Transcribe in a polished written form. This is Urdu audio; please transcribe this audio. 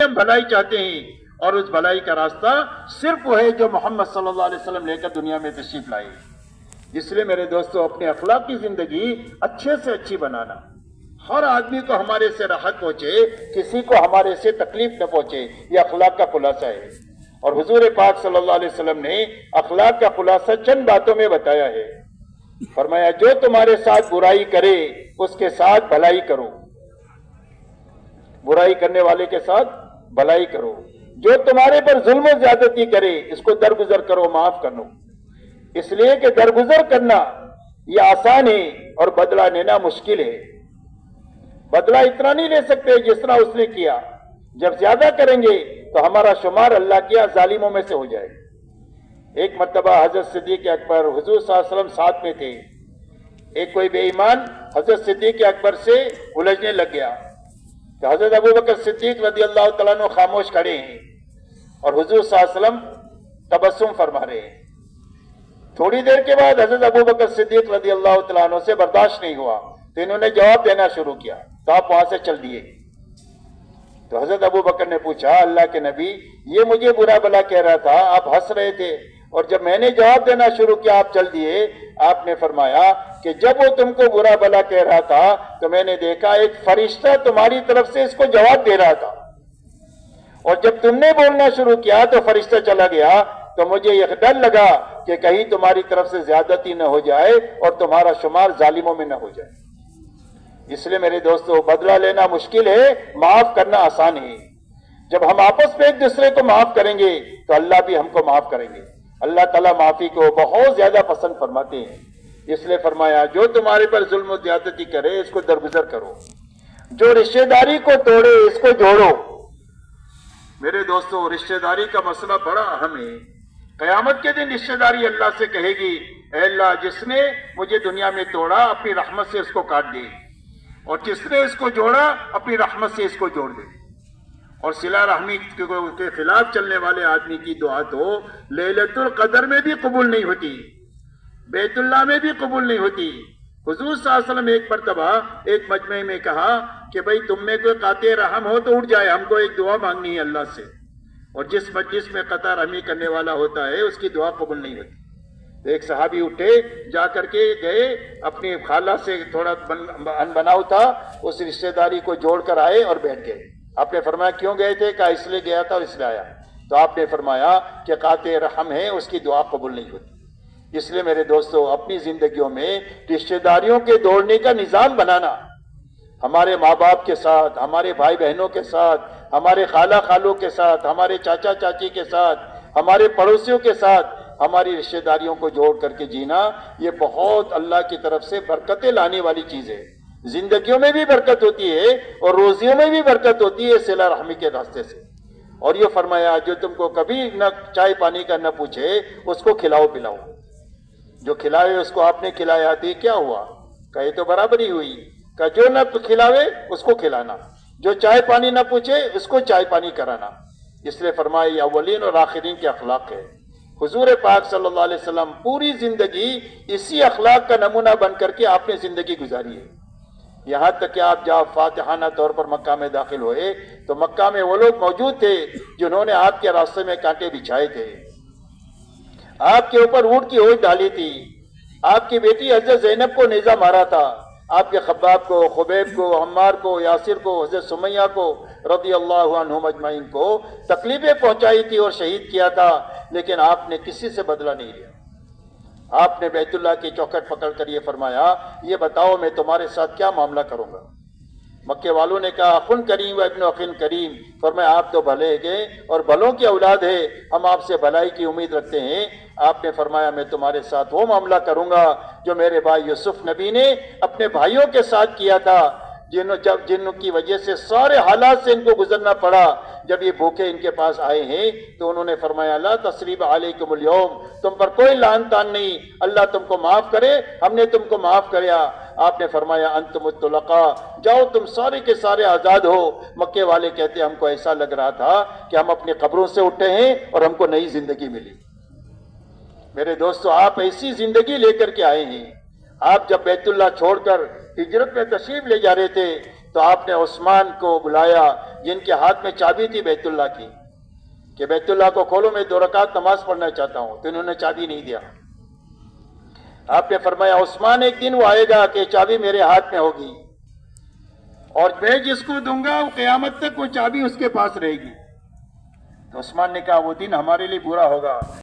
ہم بھلائی چاہتے ہیں اور اس بھلائی کا راستہ صرف وہ ہے جو محمد صلی اللہ علیہ وسلم لے کر دنیا میں تشریف لائے. اس لیے میرے دوستو اپنے اخلاقی زندگی اچھے سے اچھی بنانا. ہر آدمی کو ہمارے سے راحت پہنچے, کسی کو ہمارے سے تکلیف نہ پہنچے, یہ اخلاق کا خلاصہ ہے. اور حضور پاک صلی اللہ علیہ وسلم نے اخلاق کا خلاصہ چند باتوں میں بتایا ہے. فرمایا جو تمہارے ساتھ برائی کرے اس کے ساتھ بھلائی کرو, برائی کرنے والے کے ساتھ بھلائی کرو. جو تمہارے پر ظلم و زیادتی کرے اس کو درگزر کرو, معاف کرو. اس لیے کہ درگزر کرنا یہ آسان ہے اور بدلہ لینا مشکل ہے. بدلہ اتنا نہیں لے سکتے جس طرح اس نے کیا. جب زیادہ کریں گے تو ہمارا شمار اللہ کیا ظالموں میں سے ہو جائے. ایک مرتبہ حضرت صدیق اکبر حضور صلی اللہ علیہ وسلم ساتھ میں تھے. ایک کوئی بے ایمان حضرت صدیق اکبر سے الجھنے لگ گیا کہ حضرت ابو بکر صدیق رضی اللہ تعالیٰ عنہ خاموش کھڑے ہیں اور حضور صلی اللہ علیہ وسلم تبسم فرما رہے ہیں. تھوڑی دیر کے بعد حضرت ابو بکر صدیق رضی اللہ تعالیٰ عنہ سے برداشت نہیں ہوا تو انہوں نے جواب دینا شروع کیا, تو آپ وہاں سے چل دیے. تو حضرت ابو بکر نے پوچھا اللہ کے نبی یہ مجھے برا بلا کہہ رہا تھا, آپ ہنس رہے تھے, اور جب میں نے جواب دینا شروع کیا آپ چل دیے. آپ نے فرمایا کہ جب وہ تم کو برا بلا کہہ رہا تھا تو میں نے دیکھا ایک فرشتہ تمہاری طرف سے اس کو جواب دے رہا تھا, اور جب تم نے بولنا شروع کیا تو فرشتہ چلا گیا. تو مجھے یہ ڈر لگا کہ کہیں تمہاری طرف سے زیادتی نہ ہو جائے اور تمہارا شمار ظالموں میں نہ ہو جائے. اس لیے میرے دوستو بدلہ لینا مشکل ہے, معاف کرنا آسان ہے. جب ہم آپس میں ایک دوسرے کو معاف کریں گے تو اللہ بھی ہم کو معاف کریں گے. اللہ تعالیٰ معافی کو بہت زیادہ پسند فرماتے ہیں. اس لیے فرمایا جو تمہارے پر ظلم و زیادتی کرے اس کو درگزر کرو, جو رشتہ داری کو توڑے اس کو جوڑو. میرے دوستو رشتہ داری کا مسئلہ بڑا اہم ہے. قیامت کے دن رشتہ داری اللہ سے کہے گی اے اللہ جس نے مجھے دنیا میں توڑا اپنی رحمت سے اس کو کاٹ دے, اور جس نے اس کو جوڑا اپنی رحمت سے اس کو جوڑ دے. اور صلہ رحمی کے خلاف چلنے والے آدمی کی دعا تو لیلۃ القدر میں بھی قبول نہیں ہوتی, بیت اللہ میں بھی قبول نہیں ہوتی. حضور صلی اللہ علیہ وسلم ایک مرتبہ ایک مجمع میں کہا کہ بھئی تم میں کوئی قاطع رحم ہو تو اٹھ جائے, ہم کو ایک دعا مانگنی ہے اللہ سے. اور جس مجلس میں قطع رحمی کرنے والا ہوتا ہے اس کی دعا قبول نہیں ہوتی. ایک صحابی اٹھے, جا کر کے گئے, اپنی خالہ سے تھوڑا ان بناؤ تھا, اس رشتہ داری کو جوڑ کر آئے اور بیٹھ گئے. آپ نے فرمایا کیوں گئے تھے؟ کہا اس لیے گیا تھا اور اس لیے آیا. تو آپ نے فرمایا کہ قاطع رحم ہے اس کی دعا قبول نہیں ہوتی. اس لیے میرے دوستو اپنی زندگیوں میں رشتہ داریوں کے دوڑنے کا نظام بنانا, ہمارے ماں باپ کے ساتھ, ہمارے بھائی بہنوں کے ساتھ, ہمارے خالہ خالوں کے ساتھ, ہمارے چاچا چاچی کے ساتھ, ہمارے پڑوسیوں کے ساتھ ہماری رشتہ داریوں کو جوڑ کر کے جینا, یہ بہت اللہ کی طرف سے برکتیں لانے والی چیز ہے. زندگیوں میں بھی برکت ہوتی ہے اور روزیوں میں بھی برکت ہوتی ہے صلہ رحمی کے راستے سے. اور یہ فرمایا جو تم کو کبھی نہ چائے پانی کا نہ پوچھے اس کو کھلاؤ پلاؤ. جو کھلائے اس کو آپ نے کھلایا دی کیا ہوا؟ کہے تو برابری ہوئی. کہ جو نہ کھلاوے اس کو کھلانا, جو چائے پانی نہ پوچھے اس کو چائے پانی کرانا. اس لیے فرمایا یہ اولین اور آخرین کے اخلاق ہے. حضور پاک صلی اللہ علیہ وسلم پوری زندگی اسی اخلاق کا نمونہ بن کر کے آپ نے زندگی گزاری ہے. یہاں تک کہ آپ جب فاتحانہ طور پر مکہ میں داخل ہوئے تو مکہ میں وہ لوگ موجود تھے جنہوں نے آپ کے راستے میں کانٹے بچھائے تھے, آپ کے اوپر اونٹ کی ہوش ڈالی تھی, آپ کی بیٹی حضرت زینب کو نیزہ مارا تھا, آپ کے خباب کو, خبیب کو, عمار کو, یاسر کو, حضرت سمیہ کو رضی اللہ عنہم اجمعین کو تکلیفیں پہنچائی تھی اور شہید کیا تھا, لیکن آپ نے کسی سے بدلہ نہیں لیا. آپ نے بیت اللہ کی چوکھٹ پکڑ کر یہ فرمایا یہ بتاؤ میں تمہارے ساتھ کیا معاملہ کروں گا. مکے والوں نے کہا اخن کریم و ابن اخن کریم. فرمایا آپ تو بھلے گئے اور بھلوں کی اولاد ہے, ہم آپ سے بھلائی کی امید رکھتے ہیں. آپ نے فرمایا میں تمہارے ساتھ وہ معاملہ کروں گا جو میرے بھائی یوسف نبی نے اپنے بھائیوں کے ساتھ کیا تھا, جن کی وجہ سے سارے حالات سے ان کو گزرنا پڑا. جب یہ بھوکے ان کے پاس آئے ہیں تو انہوں نے فرمایا لا تثریب علیکم اليوم, تم پر کوئی لعن تان نہیں, اللہ تم کو معاف کرے, ہم نے تم کو معاف کریا. آپ نے فرمایا انتم الطلقاء, جاؤ تم سارے کے سارے آزاد ہو. مکے والے کہتے ہم کو ایسا لگ رہا تھا کہ ہم اپنی قبروں سے اٹھے ہیں اور ہم کو نئی زندگی ملی. میرے دوستو آپ ایسی زندگی لے کر کے آئے ہیں. آپ جب بیت اللہ چھوڑ کر ہجرت میں تشریف لے جا رہے تھے تو آپ نے عثمان کو بلایا جن کے ہاتھ میں چابی تھی بیت اللہ کی کہ بیت اللہ کو کھولو، میں 2 رکعت نماز پڑھنا چاہتا ہوں، تو انہوں نے چابی نہیں دیا۔ آپ نے فرمایا عثمان ایک دن وہ آئے گا کہ چابی میرے ہاتھ میں ہوگی اور میں جس کو دوں گا وہ قیامت تک وہ چابی اس کے پاس رہے گی۔ تو عثمان نے کہا وہ دن ہمارے لیے برا ہوگا۔